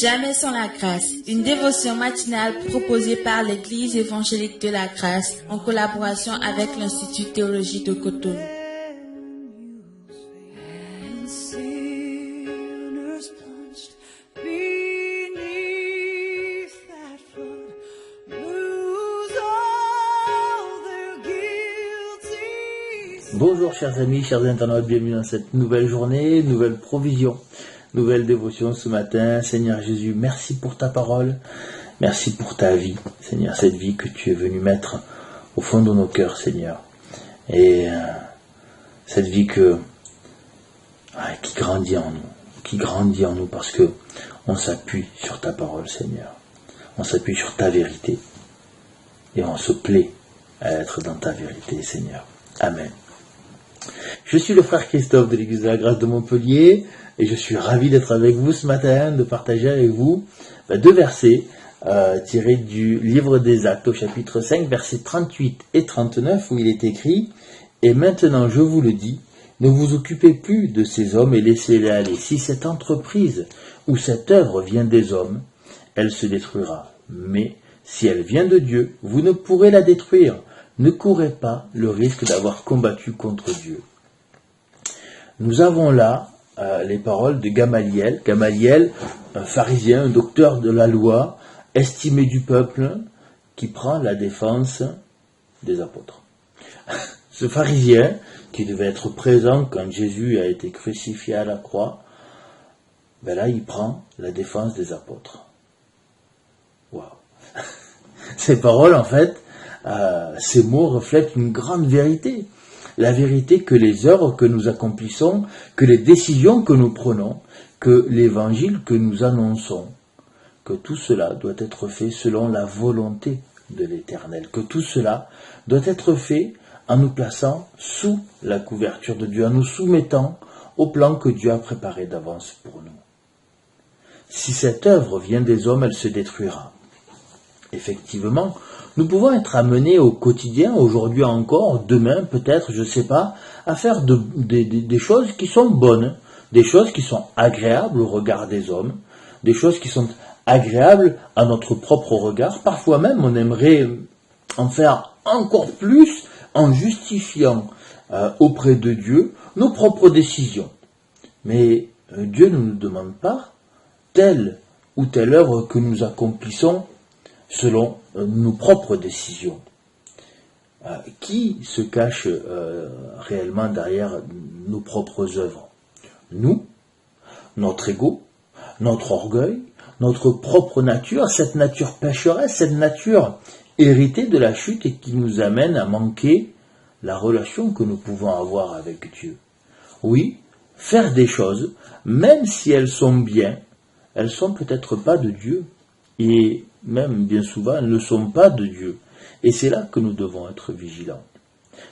Jamais sans la grâce, une dévotion matinale proposée par l'Église évangélique de la grâce en collaboration avec l'Institut théologique de Cotonou. Bonjour chers amis, chers internautes, bienvenue dans cette nouvelle journée, nouvelle provision, nouvelle dévotion ce matin. Seigneur Jésus, merci pour ta parole, merci pour ta vie, Seigneur, cette vie que tu es venu mettre au fond de nos cœurs, Seigneur. Et cette vie qui grandit en nous parce que on s'appuie sur ta parole, Seigneur. On s'appuie sur ta vérité et on se plaît à être dans ta vérité, Seigneur. Amen. Je suis le frère Christophe de l'Église de la Grâce de Montpellier et je suis ravi d'être avec vous ce matin, de partager avec vous deux versets tirés du livre des Actes au chapitre 5, versets 38 et 39 où il est écrit « Et maintenant je vous le dis, ne vous occupez plus de ces hommes et laissez-les aller. Si cette entreprise ou cette œuvre vient des hommes, elle se détruira. Mais si elle vient de Dieu, vous ne pourrez la détruire. Ne courez pas le risque d'avoir combattu contre Dieu. » Nous avons là les paroles de Gamaliel. Gamaliel, un pharisien, un docteur de la loi, estimé du peuple, qui prend la défense des apôtres. Ce pharisien, qui devait être présent quand Jésus a été crucifié à la croix, ben là, il prend la défense des apôtres. Waouh! Ces paroles, en fait, ces mots reflètent une grande vérité. La vérité que les œuvres que nous accomplissons, que les décisions que nous prenons, que l'évangile que nous annonçons, que tout cela doit être fait selon la volonté de l'Éternel, que tout cela doit être fait en nous plaçant sous la couverture de Dieu, en nous soumettant au plan que Dieu a préparé d'avance pour nous. Si cette œuvre vient des hommes, elle se détruira. Effectivement, nous pouvons être amenés au quotidien, aujourd'hui encore, demain peut-être, je ne sais pas, à faire des choses qui sont bonnes, des choses qui sont agréables au regard des hommes, des choses qui sont agréables à notre propre regard. Parfois même, on aimerait en faire encore plus en justifiant auprès de Dieu nos propres décisions. Mais Dieu ne nous demande pas telle ou telle œuvre que nous accomplissons selon nos propres décisions. Qui se cache réellement derrière nos propres œuvres? Nous, notre ego, notre orgueil, notre propre nature, cette nature pécheresse, cette nature héritée de la chute et qui nous amène à manquer la relation que nous pouvons avoir avec Dieu. Oui, faire des choses, même si elles sont bien, elles sont peut-être pas de Dieu. Et même bien souvent, elles ne sont pas de Dieu. Et c'est là que nous devons être vigilants.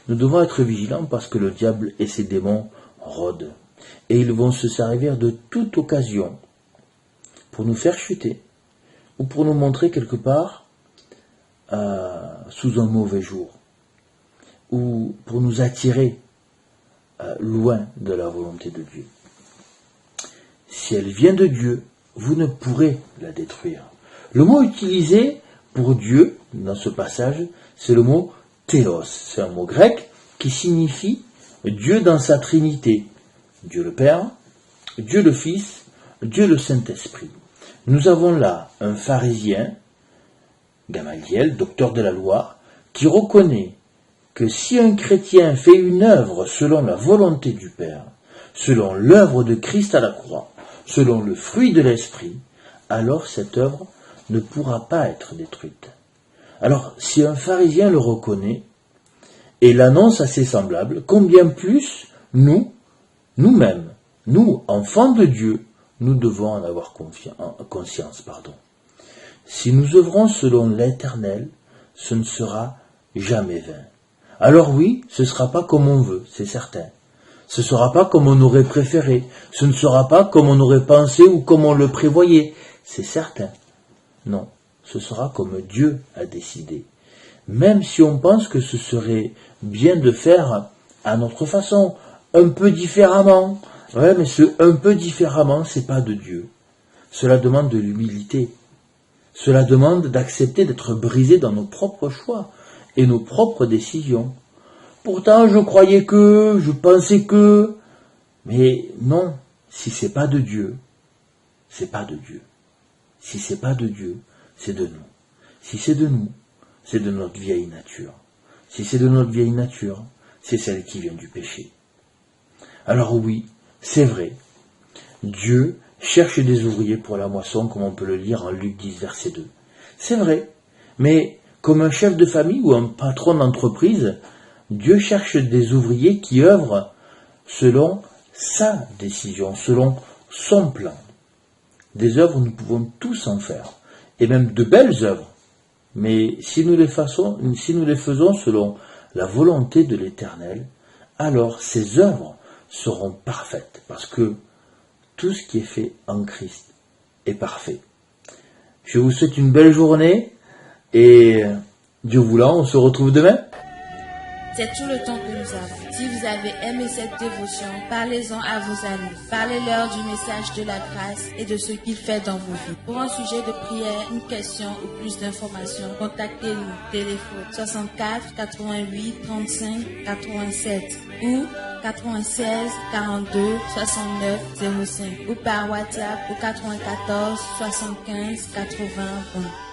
Nous devons être vigilants parce que le diable et ses démons rôdent. Et ils vont se servir de toute occasion pour nous faire chuter ou pour nous montrer quelque part sous un mauvais jour ou pour nous attirer loin de la volonté de Dieu. Si elle vient de Dieu, vous ne pourrez la détruire. Le mot utilisé pour Dieu, dans ce passage, c'est le mot théos. C'est un mot grec qui signifie Dieu dans sa Trinité. Dieu le Père, Dieu le Fils, Dieu le Saint-Esprit. Nous avons là un pharisien, Gamaliel, docteur de la loi, qui reconnaît que si un chrétien fait une œuvre selon la volonté du Père, selon l'œuvre de Christ à la croix, selon le fruit de l'Esprit, alors cette œuvre ne pourra pas être détruite. Alors, si un pharisien le reconnaît et l'annonce à ses semblables, combien plus nous-mêmes, nous, enfants de Dieu, nous devons en avoir conscience. Si nous œuvrons selon l'Éternel, ce ne sera jamais vain. Alors oui, ce ne sera pas comme on veut, c'est certain. Ce ne sera pas comme on aurait préféré. Ce ne sera pas comme on aurait pensé ou comme on le prévoyait. C'est certain. Non, ce sera comme Dieu a décidé. Même si on pense que ce serait bien de faire à notre façon, un peu différemment. Ouais, mais ce un peu différemment, c'est pas de Dieu. Cela demande de l'humilité. Cela demande d'accepter d'être brisé dans nos propres choix et nos propres décisions. Pourtant, je croyais que, je pensais que... Mais non, si c'est pas de Dieu, c'est pas de Dieu. Si c'est pas de Dieu, c'est de nous. Si c'est de nous, c'est de notre vieille nature. Si c'est de notre vieille nature, c'est celle qui vient du péché. Alors oui, c'est vrai, Dieu cherche des ouvriers pour la moisson, comme on peut le lire en Luc 10, verset 2. C'est vrai, mais comme un chef de famille ou un patron d'entreprise, Dieu cherche des ouvriers qui œuvrent selon sa décision, selon son plan. Des œuvres, nous pouvons tous en faire, et même de belles œuvres. Mais si nous les faisons selon la volonté de l'Éternel, alors ces œuvres seront parfaites, parce que tout ce qui est fait en Christ est parfait. Je vous souhaite une belle journée, et Dieu voulant, on se retrouve demain. C'est tout le temps que nous avons. Si vous avez aimé cette dévotion, parlez-en à vos amis. Parlez-leur du message de la grâce et de ce qu'il fait dans vos vies. Pour un sujet de prière, une question ou plus d'informations, contactez-nous. Téléphone 64 88 35 87 ou 96 42 69 05 ou par WhatsApp au 94 75 80 20.